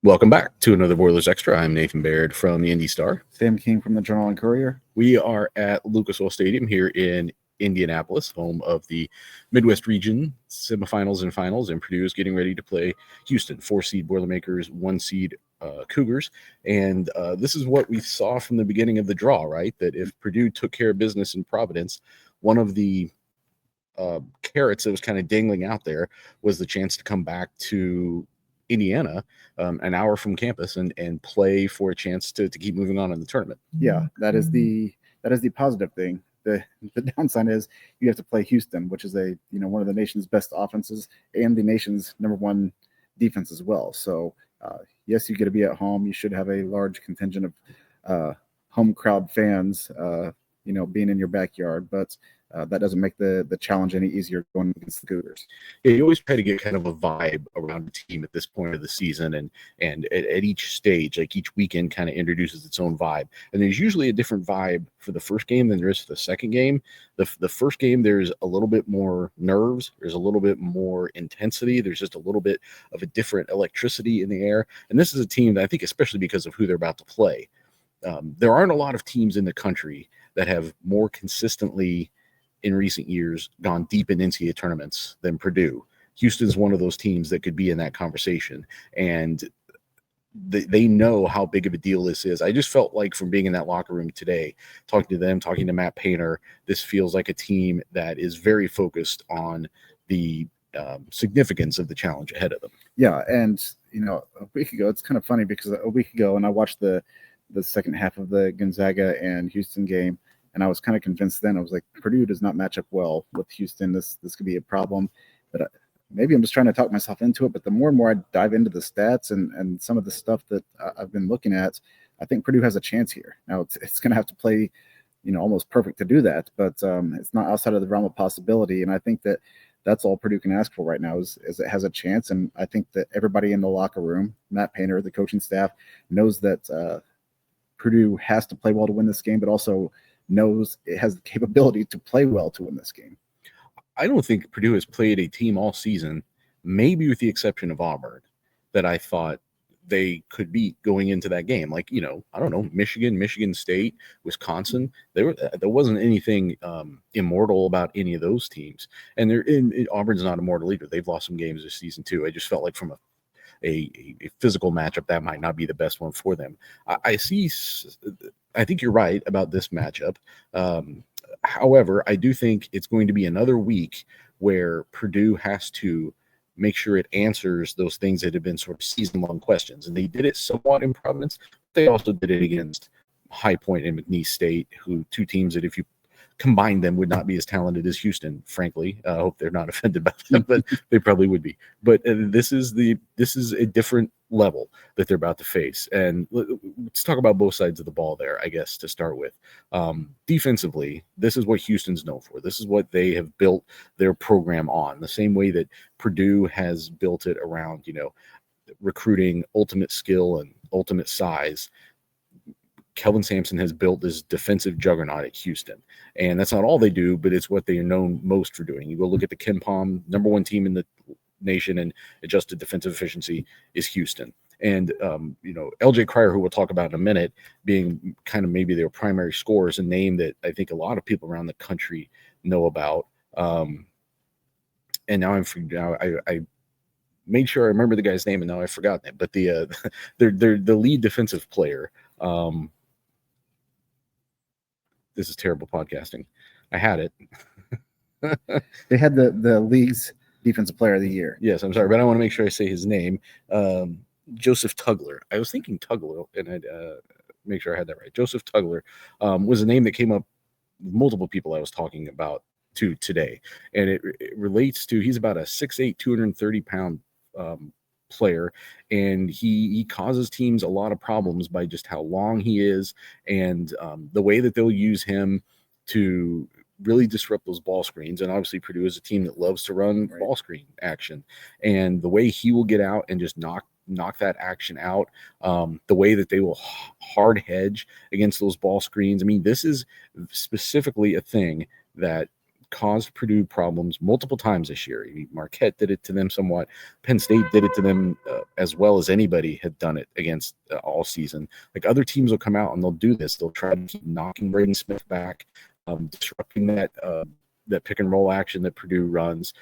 Welcome back to another Boilers Extra. I'm Nathan Baird from the Indy Star. Sam King from the Journal and Courier. We are at Lucas Oil Stadium here in Indianapolis, home of the Midwest region semifinals and finals, and Purdue is getting ready to play Houston, 4-seed Boilermakers, 1-seed Cougars. And this is what we saw from the beginning of the draw, right? That if Purdue took care of business in Providence, one of the carrots that was kind of dangling out there was the chance to come back to Indiana, an hour from campus, and play for a chance to keep moving on in the tournament. Yeah, that is the positive thing. The downside is you have to play Houston, which is one of the nation's best offenses and the nation's number one defense as well. So yes, you get to be at home. You should have a large contingent of home crowd fans, being in your backyard, but that doesn't make the challenge any easier going against the Cougars. Yeah, you always try to get kind of a vibe around a team at this point of the season, and at each stage, like each weekend kind of introduces its own vibe. And there's usually a different vibe for the first game than there is for the second game. The first game, there's a little bit more nerves. There's a little bit more intensity. There's just a little bit of a different electricity in the air. And this is a team that I think, especially because of who they're about to play, there aren't a lot of teams in the country that have more consistently in recent years gone deep in NCAA tournaments than Purdue. Houston's one of those teams that could be in that conversation, and they know how big of a deal this is. I just felt like from being in that locker room today, talking to them, talking to Matt Painter, this feels like a team that is very focused on the significance of the challenge ahead of them. Yeah, and a week ago, it's kind of funny because a week ago, and I watched the second half of the Gonzaga and Houston game, and I was kind of convinced then. I was like, Purdue does not match up well with Houston. This could be a problem. But maybe I'm just trying to talk myself into it. But the more and more I dive into the stats and some of the stuff that I've been looking at, I think Purdue has a chance here. Now, it's going to have to play, almost perfect to do that. But it's not outside of the realm of possibility. And I think that's all Purdue can ask for right now is it has a chance. And I think that everybody in the locker room, Matt Painter, the coaching staff, knows that Purdue has to play well to win this game, but also knows it has the capability to play well to win this game. I don't think Purdue has played a team all season, maybe with the exception of Auburn, that I thought they could beat going into that game. Like, I don't know, Michigan State, Wisconsin. There wasn't anything immortal about any of those teams. And Auburn's not immortal either. They've lost some games this season too. I just felt like from a physical matchup, that might not be the best one for them. I think you're right about this matchup. However, I do think it's going to be another week where Purdue has to make sure it answers those things that have been sort of season-long questions. And they did it somewhat in Providence. They also did it against High Point and McNeese State, two teams that if you combine them would not be as talented as Houston, frankly. I hope they're not offended by that, but they probably would be. But this is a different level that they're about to face. And let's talk about both sides of the ball there, I guess, to start with. Defensively, this is what Houston's known for. This is what they have built their program on, the same way that Purdue has built it around, recruiting ultimate skill and ultimate size. Kelvin Sampson has built this defensive juggernaut at Houston. And that's not all they do, but it's what they are known most for doing. You go look at the KenPom, number one team in the nation in adjusted defensive efficiency is Houston. And, LJ Cryer, who we'll talk about in a minute, being kind of maybe their primary scorer, is a name that I think a lot of people around the country know about. And now I made sure I remember the guy's name, and now I've forgotten it. But the lead defensive player, this is terrible podcasting. I had it. They had the league's defensive player of the year. Yes, I'm sorry, but I want to make sure I say his name. Joseph Tugler. I was thinking Tugler, and I'd make sure I had that right. Joseph Tugler was a name that came up with multiple people I was talking about today. And it relates to, he's about a 6'8", 230-pound player, and he causes teams a lot of problems by just how long he is and the way that they'll use him to really disrupt those ball screens. And obviously Purdue is a team that loves to run ball screen action, and the way he will get out and just knock that action out, the way that they will hard hedge against those ball screens. I mean, this is specifically a thing that caused Purdue problems multiple times this year. Marquette did it to them somewhat. Penn State did it to them as well as anybody had done it against all season. Like, other teams will come out and they'll do this. They'll try to keep knocking Braden Smith back, disrupting that pick and roll action that Purdue runs.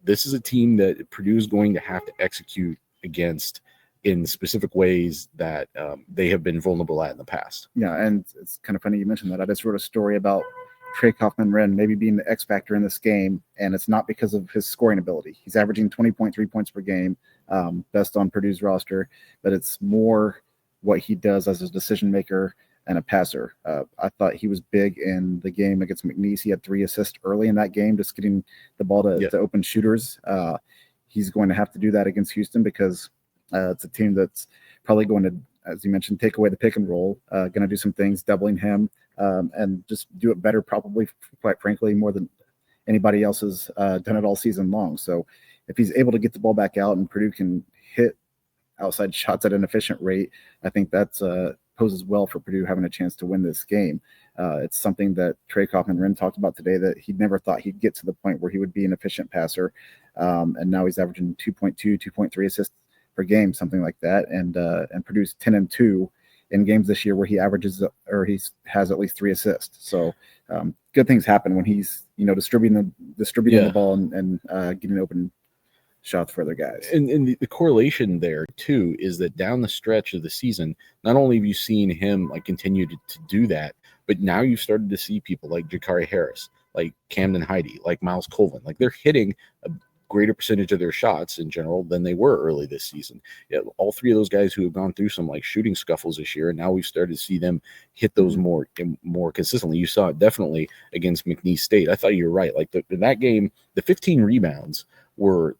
This is a team that Purdue is going to have to execute against in specific ways that they have been vulnerable at in the past. Yeah, and it's kind of funny you mentioned that. I just wrote a story about Trey Kaufman-Ren maybe being the X factor in this game, and it's not because of his scoring ability. He's averaging 20.3 points per game, best on Purdue's roster, but it's more what he does as a decision maker and a passer. I thought he was big in the game against McNeese. He had 3 assists early in that game, just getting the ball to open shooters. He's going to have to do that against Houston because it's a team that's probably going to, as you mentioned, take away the pick and roll, going to do some things, doubling him, and just do it better, probably, quite frankly, more than anybody else has done it all season long. So if he's able to get the ball back out and Purdue can hit outside shots at an efficient rate, I think that's poses well for Purdue having a chance to win this game. It's something that Trey Kaufman-Ren talked about today, that he never thought he'd get to the point where he would be an efficient passer. And now he's averaging 2.2, 2.3 assists per game, something like that. And Purdue's 10-2 in games this year where he averages or he has at least 3 assists. So good things happen when he's, distributing the ball and getting open shots for other guys. And the correlation there too is that down the stretch of the season, not only have you seen him continue to do that, but now you've started to see people like Jakari Harris, like Camden Heide, like Miles Colvin, like they're hitting a greater percentage of their shots in general than they were early this season. Yeah, all 3 of those guys who have gone through some shooting scuffles this year, and now we've started to see them hit those more consistently. You saw it definitely against McNeese State. I thought you were right. In that game, the 15 rebounds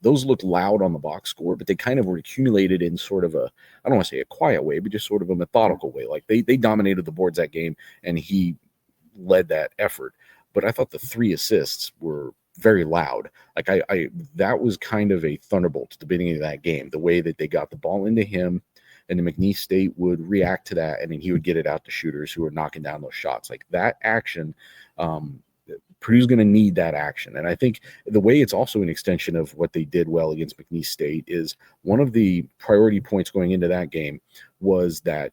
those looked loud on the box score, but they kind of were accumulated in sort of I don't want to say a quiet way, but just sort of a methodical way. They dominated the boards that game, and he led that effort. But I thought the 3 assists were very loud. That was kind of a thunderbolt at the beginning of that game, the way that they got the ball into him, and the McNeese State would react to that, and then he would get it out to shooters who were knocking down those shots. That action, Purdue's going to need that action. And I think the way it's also an extension of what they did well against McNeese State is one of the priority points going into that game was that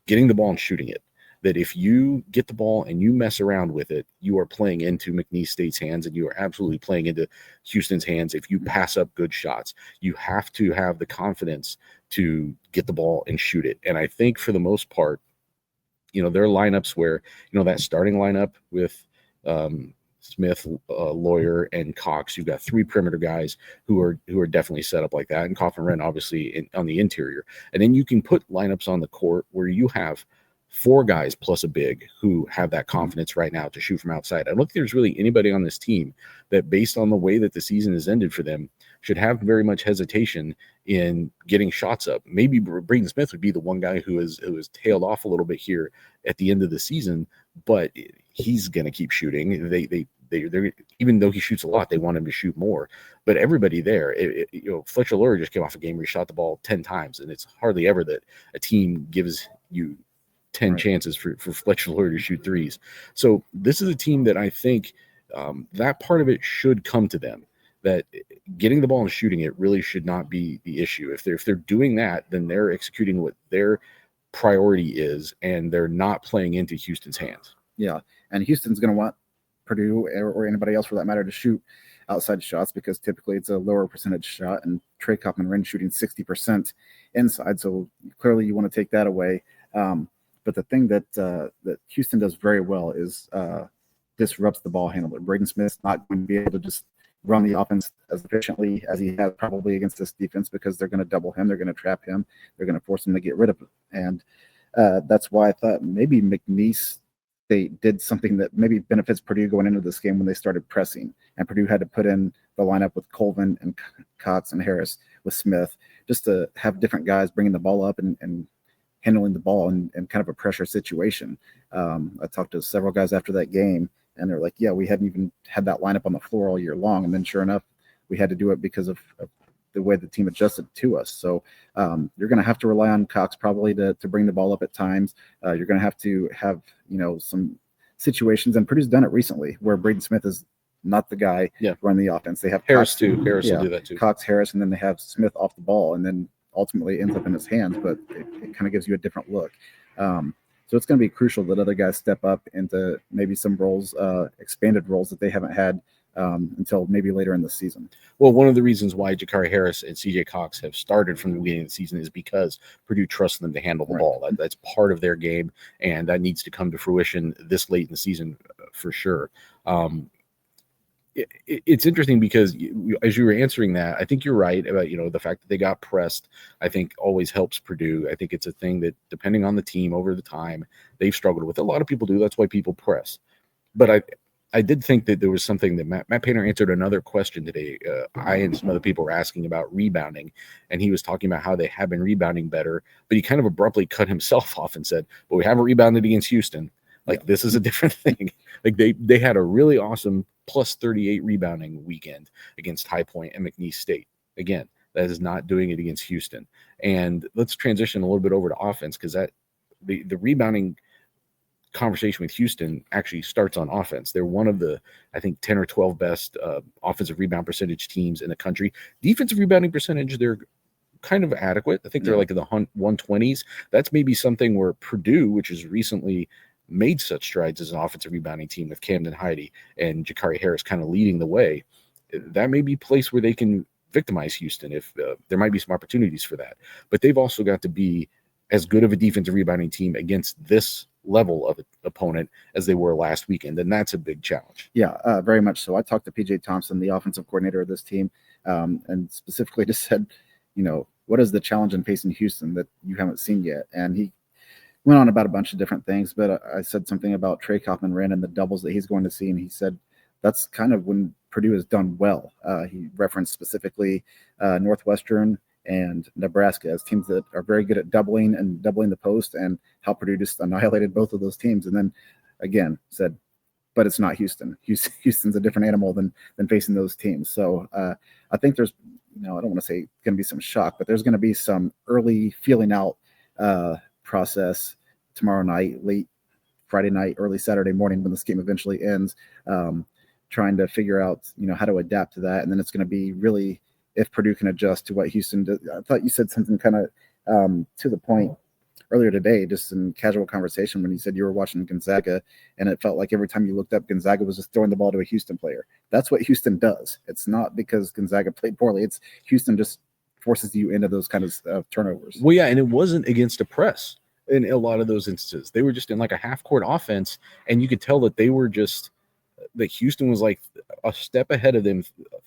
getting the ball and shooting it. That if you get the ball and you mess around with it, you are playing into McNeese State's hands, and you are absolutely playing into Houston's hands if you pass up good shots. You have to have the confidence to get the ball and shoot it. And I think for the most part, there are lineups where, that starting lineup with Smith, Lawyer, and Cox, you've got 3 perimeter guys who are definitely set up like that, and Kaufman-Ren obviously on the interior. And then you can put lineups on the court where you have 4 guys plus a big who have that confidence right now to shoot from outside. I don't think there's really anybody on this team that, based on the way that the season has ended for them, should have very much hesitation in getting shots up. Maybe Braden Smith would be the one guy who has tailed off a little bit here at the end of the season, but he's going to keep shooting. They're even though he shoots a lot, they want him to shoot more. But everybody there, Fletcher Lurie just came off a game where he shot the ball 10 times, and it's hardly ever that a team gives you 10 chances for Fletcher Lurie to shoot threes. So this is a team that I think that part of it should come to them, that getting the ball and shooting it really should not be the issue. If they're doing that, then they're executing what their priority is, and they're not playing into Houston's hands. Yeah, and Houston's going to want Purdue or anybody else for that matter to shoot outside shots, because typically it's a lower percentage shot, and Trey Kaufman-Ren shooting 60% inside. So clearly you want to take that away. But the thing that Houston does very well is disrupts the ball handler. Braden Smith's not going to be able to just run the offense as efficiently as he has probably against this defense, because they're going to double him, they're going to trap him, they're going to force him to get rid of him. And that's why I thought maybe McNeese State did something that maybe benefits Purdue going into this game when they started pressing, and Purdue had to put in the lineup with Colvin and Cox and Harris with Smith, just to have different guys bringing the ball up and handling the ball in kind of a pressure situation. I talked to several guys after that game, and they're like, yeah, we hadn't even had that lineup on the floor all year long. And then sure enough, we had to do it because of the way the team adjusted to us. So you're going to have to rely on Cox probably to bring the ball up at times. You're going to have some situations, and Purdue's done it recently, where Braden Smith has not the guy running the offense. They have Harris Cox, too. Harris will do that too. Cox, Harris, and then they have Smith off the ball, and then ultimately ends up in his hands, but it kind of gives you a different look. So it's going to be crucial that other guys step up into maybe some roles, expanded roles that they haven't had until maybe later in the season. Well, one of the reasons why Jakari Harris and CJ Cox have started from the beginning of the season is because Purdue trusts them to handle the ball. That's part of their game, and that needs to come to fruition this late in the season for sure. It's interesting because as you were answering that, I think you're right about, the fact that they got pressed, I think always helps Purdue. I think it's a thing that, depending on the team over the time, they've struggled with. A lot of people do. That's why people press. But I did think that there was something that Matt Painter answered another question today. I and some other people were asking about rebounding, and he was talking about how they have been rebounding better, but he kind of abruptly cut himself off and said, well, we haven't rebounded against Houston. This is a different thing. They had a really awesome plus 38 rebounding weekend against High Point and McNeese State. Again, that is not doing it against Houston. And let's transition a little bit over to offense, because the rebounding conversation with Houston actually starts on offense. They're one of the, I think, 10 or 12 best offensive rebound percentage teams in the country. Defensive rebounding percentage, they're kind of adequate. I think they're like in the 120s. That's maybe something where Purdue, which has recently made such strides as an offensive rebounding team with Camden Heide and Jakari Harris kind of leading the way, that may be a place where they can victimize Houston if there might be some opportunities for that. But they've also got to be as good of a defensive rebounding team against this level of opponent as they were last weekend, and that's a big challenge. Yeah, very much so. I talked to PJ Thompson, the offensive coordinator of this team, and specifically just said, what is the challenge in facing Houston that you haven't seen yet? And he went on about a bunch of different things, but I said something about Trey Kaufman-Ren and the doubles that he's going to see, and he said that's kind of when Purdue has done well. He referenced specifically Northwestern and Nebraska as teams that are very good at doubling the post, and how Purdue just annihilated both of those teams. And then again said, but it's not Houston. Houston's a different animal than facing those teams. So I think there's, I don't want to say going to be some shock, but there's going to be some early feeling out process tomorrow night, late Friday night, early Saturday morning when this game eventually ends, trying to figure out, how to adapt to that. And then it's going to be really if Purdue can adjust to what Houston does. I thought you said something kind of to the point earlier today, just in casual conversation, when you said you were watching Gonzaga and it felt like every time you looked up, Gonzaga was just throwing the ball to a Houston player. That's what Houston does. It's not because Gonzaga played poorly. It's Houston just forces you into those kind of turnovers. Well, yeah, and it wasn't against a press in a lot of those instances. They were just in like a half-court offense, and you could tell that they were just – that Houston was like a step ahead of them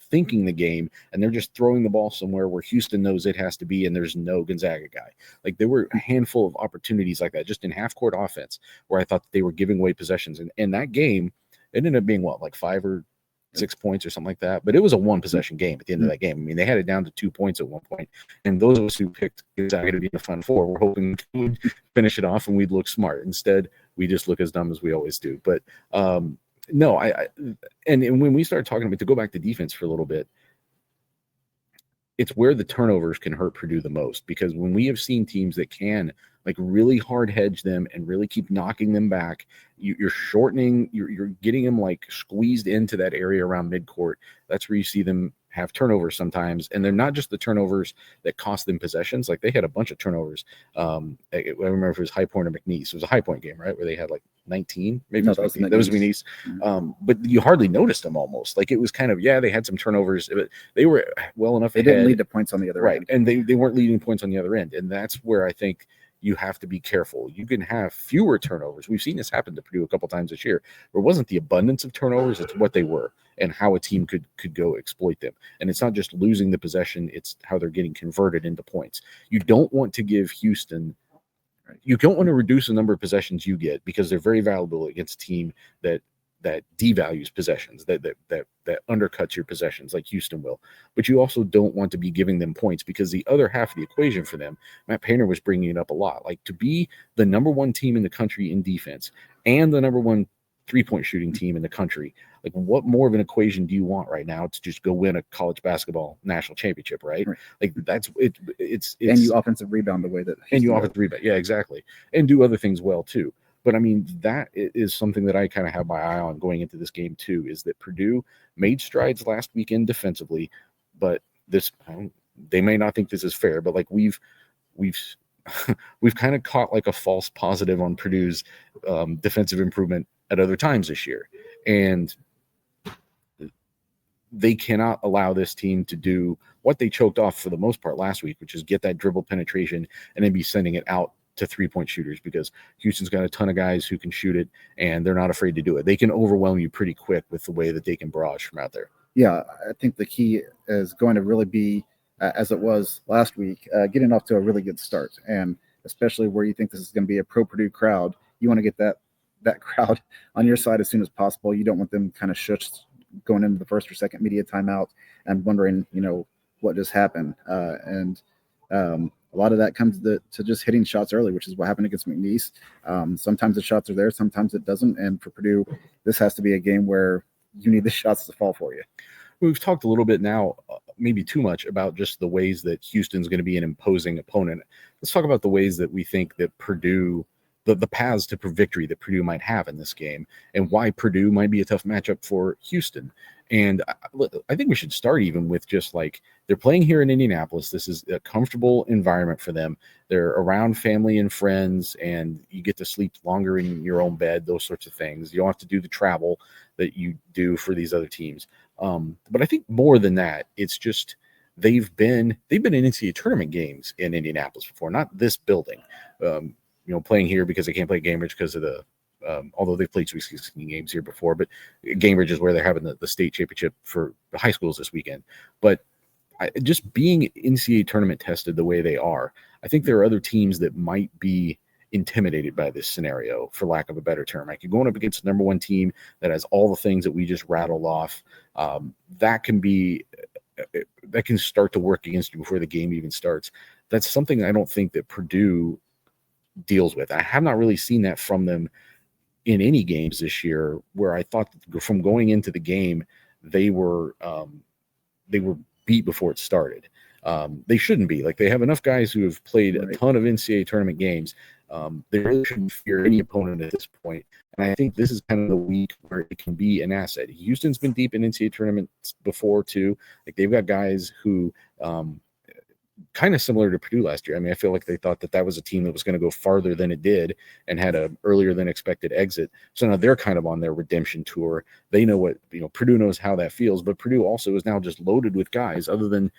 thinking the game, and they're just throwing the ball somewhere where Houston knows it has to be, and there's no Gonzaga guy. Like, there were a handful of opportunities like that just in half-court offense where I thought that they were giving away possessions. And in that game, it ended up being, like 5 or 6 points or something like that. But it was a one-possession game at the end of that game. I mean, they had it down to 2 points at one point. And those of us who picked Gonzaga to be in the Final Four were hoping we'd finish it off and we'd look smart. Instead, we just look as dumb as we always do. But no, and when we start talking about, to go back to defense for a little bit, it's where the turnovers can hurt Purdue the most, because when we have seen teams that can like really hard hedge them and really keep knocking them back, you're shortening, you're getting them like squeezed into that area around midcourt. That's where you see them have turnovers sometimes, and they're not just the turnovers that cost them possessions. Like, they had a bunch of turnovers. I remember if it was High Point or McNeese. It was a High Point game, right, where they had like 19. Maybe no, that was McNeese. But you hardly noticed them almost. Like, it was kind of, they had some turnovers, but they were well enough ahead. They didn't lead to points on the other end. Right, and they weren't leading points on the other end, and that's where I think you have to be careful. You can have fewer turnovers. We've seen this happen to Purdue a couple times this year. It wasn't the abundance of turnovers, it's what they were and how a team could go exploit them. And it's not just losing the possession, it's how they're getting converted into points. You don't want to give Houston, you don't want to reduce the number of possessions you get, because they're very valuable against a team that devalues possessions, that undercuts your possessions like Houston will. But you also don't want to be giving them points, because the other half of the equation for them, Matt Painter was bringing it up a lot, like to be the number one team in the country in defense and the number one three-point shooting team in the country. Like, what more of an equation do you want right now to just go win a college basketball national championship, right? Like, that's it. It's and you offensive rebound the way that Houston offensive rebound, yeah, exactly, and do other things well too. But I mean, that is something that I kind of have my eye on going into this game too, is that Purdue made strides last weekend defensively, but they may not think this is fair, but like we've we've kind of caught like a false positive on Purdue's defensive improvement at other times this year. And they cannot allow this team to do what they choked off for the most part last week, which is get that dribble penetration and then be sending it out to 3-point shooters, because Houston's got a ton of guys who can shoot it and they're not afraid to do it. They can overwhelm you pretty quick with the way that they can barrage from out there. Yeah, I think the key is going to really be, as it was last week, getting off to a really good start. And especially where you think this is going to be a pro Purdue crowd, you want to get that crowd on your side as soon as possible. You don't want them kind of shushed going into the first or second media timeout and wondering, what just happened. And a lot of that comes to just hitting shots early, which is what happened against McNeese. Sometimes the shots are there, sometimes it doesn't. And for Purdue, this has to be a game where you need the shots to fall for you. We've talked a little bit now, maybe too much, about just the ways that Houston's going to be an imposing opponent. Let's talk about the ways that we think that Purdue, the paths to victory that Purdue might have in this game, and why Purdue might be a tough matchup for Houston. And I think we should start even with just like, they're playing here in Indianapolis. This is a comfortable environment for them. They're around family and friends, and you get to sleep longer in your own bed, those sorts of things. You don't have to do the travel that you do for these other teams. But I think more than that, it's just they've been in NCAA tournament games in Indianapolis before, not this building. Playing here because they can't play Cambridge because of the although they've played Sweet 16 games here before, but Cambridge is where they're having the state championship for the high schools this weekend. But just being NCAA tournament tested the way they are, I think there are other teams that might be intimidated by this scenario, for lack of a better term. Like, you're going up against the number one team that has all the things that we just rattled off. That can start to work against you before the game even starts. That's something I don't think that Purdue deals with. I have not really seen that from them in any games this year, where I thought from going into the game they were beat before it started. They shouldn't be. Like, they have enough guys who have played a ton of NCAA tournament games. They really shouldn't fear any opponent at this point. And I think this is kind of the week where it can be an asset. Houston's been deep in NCAA tournaments before too. Like, they've got guys who kind of similar to Purdue last year. I mean, I feel like they thought that was a team that was going to go farther than it did and had a earlier than expected exit. So now they're kind of on their redemption tour. They know what, Purdue knows how that feels, but Purdue also is now just loaded with guys other than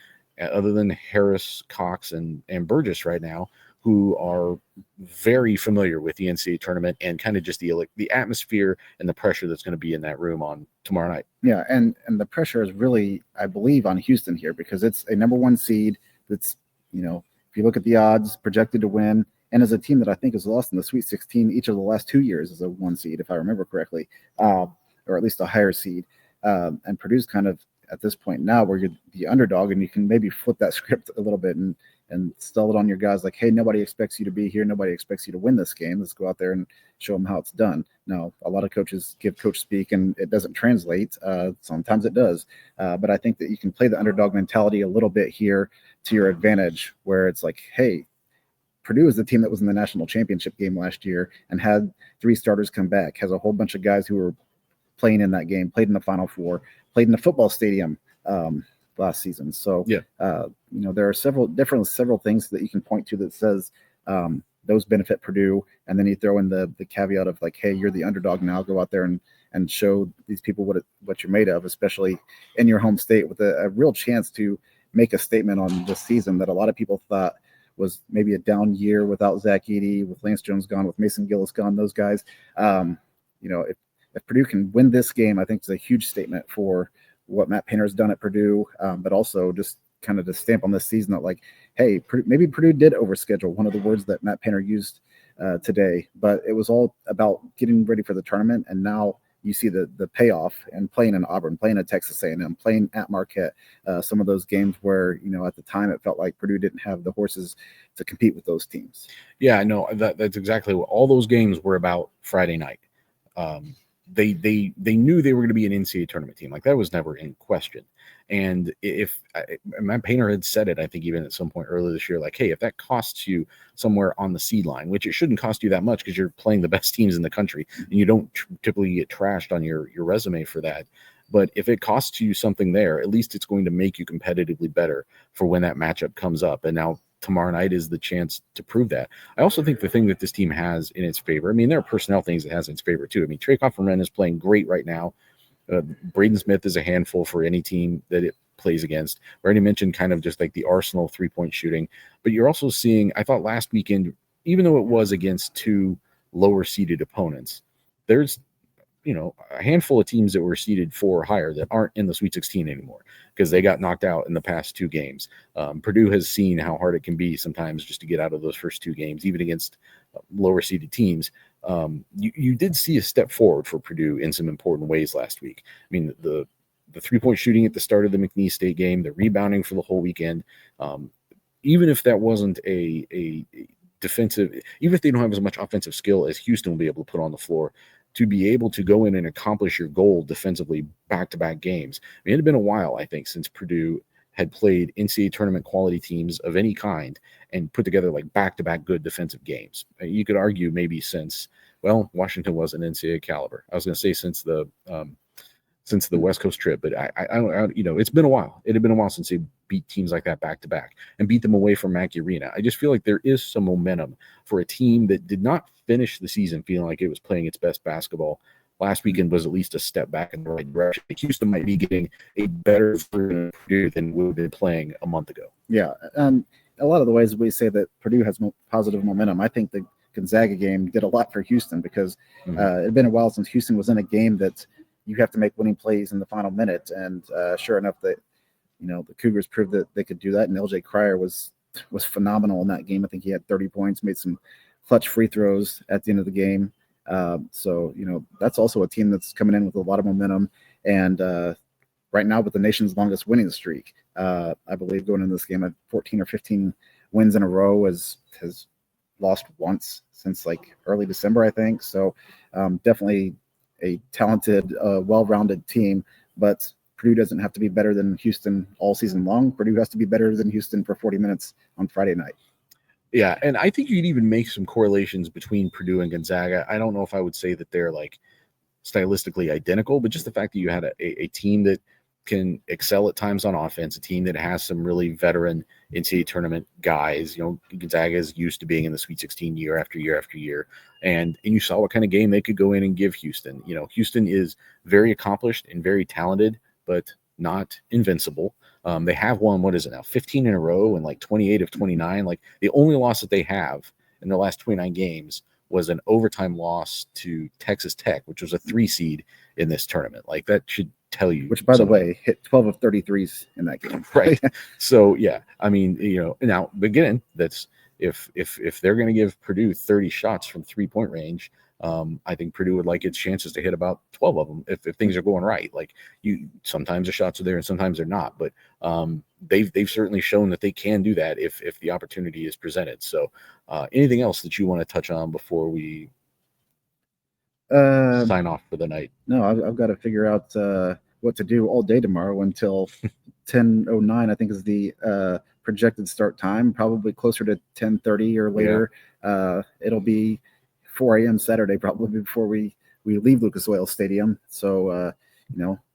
Harris, Cox, and Burgess right now, who are very familiar with the NCAA tournament and kind of just the atmosphere and the pressure that's going to be in that room on tomorrow night. Yeah, and the pressure is really, I believe, on Houston here, because it's a number one seed that's, if you look at the odds, projected to win, and as a team that I think has lost in the Sweet 16 each of the last 2 years as a one seed, if I remember correctly, or at least a higher seed. And Purdue's kind of at this point now where you're the underdog, and you can maybe flip that script a little bit and stall it on your guys like, hey, nobody expects you to be here. Nobody expects you to win this game. Let's go out there and show them how it's done. Now, a lot of coaches give coach speak and it doesn't translate. Sometimes it does. But I think that you can play the underdog mentality a little bit here to your advantage, where it's like, hey, Purdue is the team that was in the national championship game last year and had 3 starters come back, has a whole bunch of guys who were playing in that game, played in the Final Four, played in the football stadium last season. So, yeah, there are several things that you can point to that says those benefit Purdue. And then you throw in the caveat of like, hey, you're the underdog now. Go out there and show these people what you're made of, especially in your home state, with a real chance to make a statement on this season that a lot of people thought was maybe a down year without Zach Edey, with Lance Jones gone, with Mason Gillis gone, those guys. If Purdue can win this game, I think it's a huge statement for what Matt Painter has done at Purdue, but also just kind of to stamp on this season that, like, hey, maybe Purdue did overschedule, one of the words that Matt Painter used today, but it was all about getting ready for the tournament. And now you see the payoff, and playing in Auburn, playing at Texas A&M, playing at Marquette, some of those games where, at the time it felt like Purdue didn't have the horses to compete with those teams. Yeah, I know that's exactly what all those games were about Friday night. they knew they were going to be an NCAA tournament team. Like that was never in question. And if Matt Painter had said it, I think even at some point earlier this year, like, hey, if that costs you somewhere on the seed line, which it shouldn't cost you that much because you're playing the best teams in the country and you don't typically get trashed on your resume for that. But if it costs you something there, at least it's going to make you competitively better for when that matchup comes up. And now tomorrow night is the chance to prove that. I also think the thing that this team has in its favor, I mean, there are personnel things it has in its favor too. I mean, Trey Kaufman-Ren is playing great right now. Braden Smith is a handful for any team that it plays against. We already mentioned kind of just like the arsenal three-point shooting, but you're also seeing, I thought last weekend, even though it was against two lower seeded opponents, there's a handful of teams that were seeded 4 or higher that aren't in the Sweet 16 anymore because they got knocked out in the past 2 games. Purdue has seen how hard it can be sometimes just to get out of those first 2 games, even against lower seeded teams. You did see a step forward for Purdue in some important ways last week. I mean, the 3-point shooting at the start of the McNeese State game, the rebounding for the whole weekend, even if that wasn't a defensive, even if they don't have as much offensive skill as Houston will be able to put on the floor, to be able to go in and accomplish your goal defensively back-to-back games. I mean, it had been a while, I think, since Purdue had played NCAA tournament quality teams of any kind and put together like back-to-back good defensive games. You could argue maybe since, well, Washington was an NCAA caliber. I was going to say since the West Coast trip, but I it's been a while. It had been a while since they beat teams like that back to back and beat them away from Mackey Arena. I just feel like there is some momentum for a team that did not finish the season feeling like it was playing its best basketball. Last weekend was at least a step back in the right direction. Houston might be getting a better version of Purdue than we have been playing a month ago. Yeah, a lot of the ways we say that Purdue has positive momentum, I think the Gonzaga game did a lot for Houston because it had been a while since Houston was in a game that you have to make winning plays in the final minute. And sure enough, the Cougars proved that they could do that. And LJ Cryer was phenomenal in that game. I think he had 30 points, made some clutch free throws at the end of the game. So that's also a team that's coming in with a lot of momentum. And right now with the nation's longest winning streak, I believe going into this game at 14 or 15 wins in a row has lost once since like early December, I think. So definitely a talented, well-rounded team, but Purdue doesn't have to be better than Houston all season long. Purdue has to be better than Houston for 40 minutes on Friday night. Yeah, and I think you could even make some correlations between Purdue and Gonzaga. I don't know if I would say that they're like stylistically identical, but just the fact that you had a team that can excel at times on offense, a team that has some really veteran NCAA tournament guys. Gonzaga is used to being in the Sweet 16 year after year after year. And you saw what kind of game they could go in and give Houston. Houston is very accomplished and very talented, but not invincible. They have won, 15 in a row and like 28 of 29. Like the only loss that they have in their last 29 games was an overtime loss to Texas Tech, which was a 3 seed in this tournament. Like that should tell you. Which, by the way, hit 12 of 33s in that game. Right. So, yeah, I mean, now, again, that's if they're going to give Purdue 30 shots from 3-point range, I think Purdue would like its chances to hit about 12 of them if things are going right. Like sometimes the shots are there and sometimes they're not, but they've certainly shown that they can do that if the opportunity is presented. So anything else that you want to touch on before we sign off for the night? No, I've got to figure out what to do all day tomorrow until 10:09. I think is the projected start time. Probably closer to 10:30 or later. Yeah. It'll be 4 a.m. Saturday probably before we leave Lucas Oil Stadium. So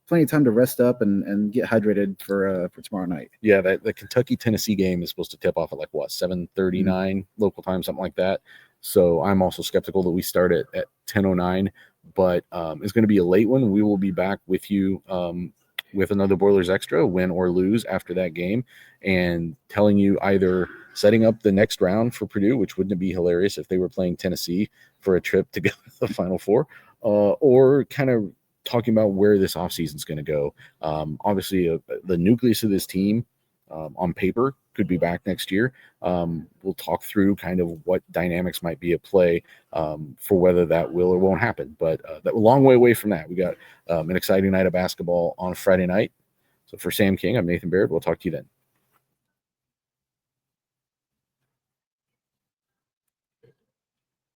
plenty of time to rest up and get hydrated for tomorrow night. Yeah, the Kentucky-Tennessee game is supposed to tip off at 7:39 local time, something like that. So I'm also skeptical that we start at 10:09, but it's going to be a late one. We will be back with you with another Boilers Extra, win or lose after that game, and telling you either setting up the next round for Purdue, which wouldn't it be hilarious if they were playing Tennessee for a trip to go to the Final Four, or kind of talking about where this offseason is going to go. Obviously, the nucleus of this team on paper could be back next year. We'll talk through kind of what dynamics might be at play for whether that will or won't happen. But that a long way away from that. We got an exciting night of basketball on Friday night. So for Sam King, I'm Nathan Baird. We'll talk to you then.